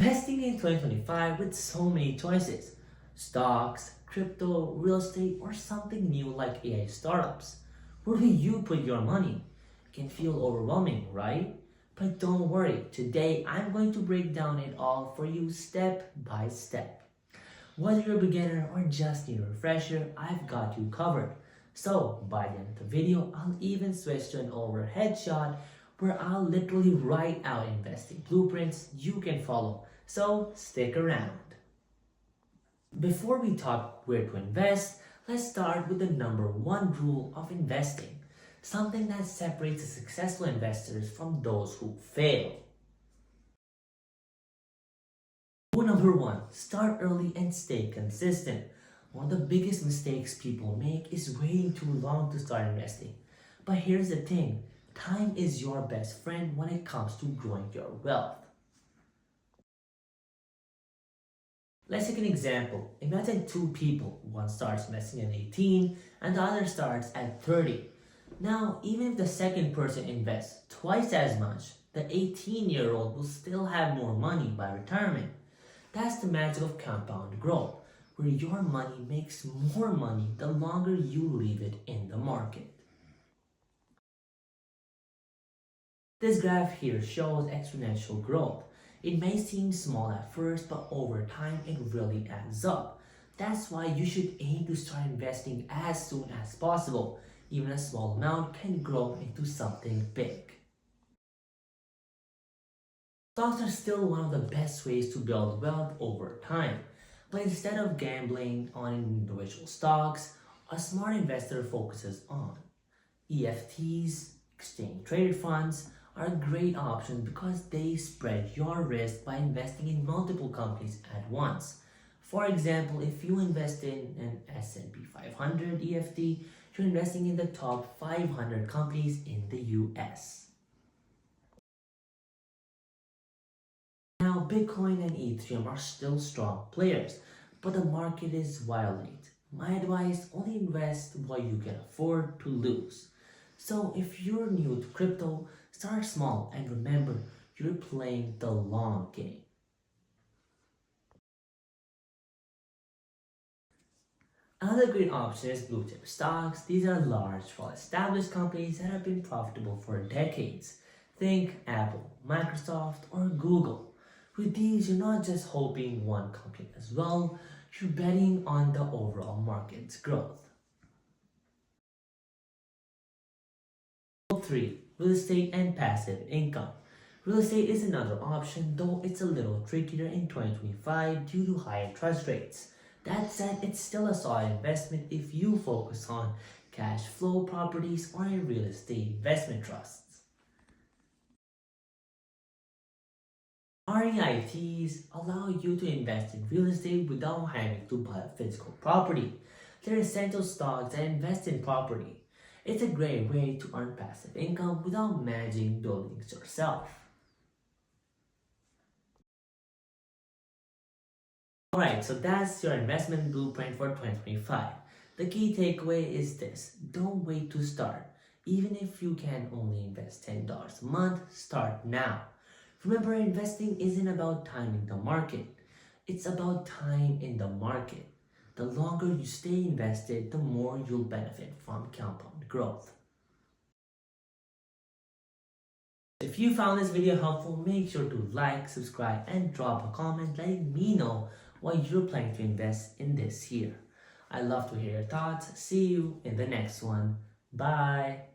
Investing in 2025 with so many choices: stocks, crypto, real estate, or something new like AI startups. Where do you put your money? It can feel overwhelming, right? But don't worry, today I'm going to break down it all for you step by step. Whether you're a beginner or just need a refresher, I've got you covered. So, by the end of the video, I'll even switch to an overhead shot where I'll literally write out investing blueprints you can follow. So, stick around. Before we talk where to invest, let's start with the number one rule of investing, something that separates the successful investors from those who fail. Rule number one, start early and stay consistent. One of the biggest mistakes people make is waiting too long to start investing. But here's the thing, time is your best friend when it comes to growing your wealth. Let's take an example. Imagine two people. One starts investing at 18 and the other starts at 30. Now, even if the second person invests twice as much, the 18-year-old will still have more money by retirement. That's the magic of compound growth, where your money makes more money the longer you leave it in the market. This graph here shows exponential growth. It may seem small at first, but over time it really adds up. That's why you should aim to start investing as soon as possible. Even a small amount can grow into something big. Stocks are still one of the best ways to build wealth over time. But instead of gambling on individual stocks, a smart investor focuses on EFTs, exchange traded funds, are a great option because they spread your risk by investing in multiple companies at once. For example, if you invest in an S&P 500 EFT, you're investing in the top 500 companies in the US. Now, Bitcoin and Ethereum are still strong players, but the market is violent. My advice, only invest what you can afford to lose. So if you're new to crypto, start small and remember, you're playing the long game. Another great option is blue chip stocks. These are large, well-established companies that have been profitable for decades. Think Apple, Microsoft, or Google. With these, you're not just hoping one company does well, you're betting on the overall market's growth. 3. Real estate and passive income. Real estate is another option, though it's a little trickier in 2025 due to high interest rates. That said, it's still a solid investment if you focus on cash flow properties or in real estate investment trusts. REITs allow you to invest in real estate without having to buy a physical property. They're essential stocks that invest in property. It's a great way to earn passive income without managing buildings yourself. Alright, so that's your investment blueprint for 2025. The key takeaway is this: don't wait to start. Even if you can only invest $10 a month, start now. Remember, investing isn't about timing the market. It's about time in the market. The longer you stay invested, the more you'll benefit from compound growth. If you found this video helpful, make sure to like, subscribe, and drop a comment letting me know what you're planning to invest in this year. I'd love to hear your thoughts. See you in the next one. Bye.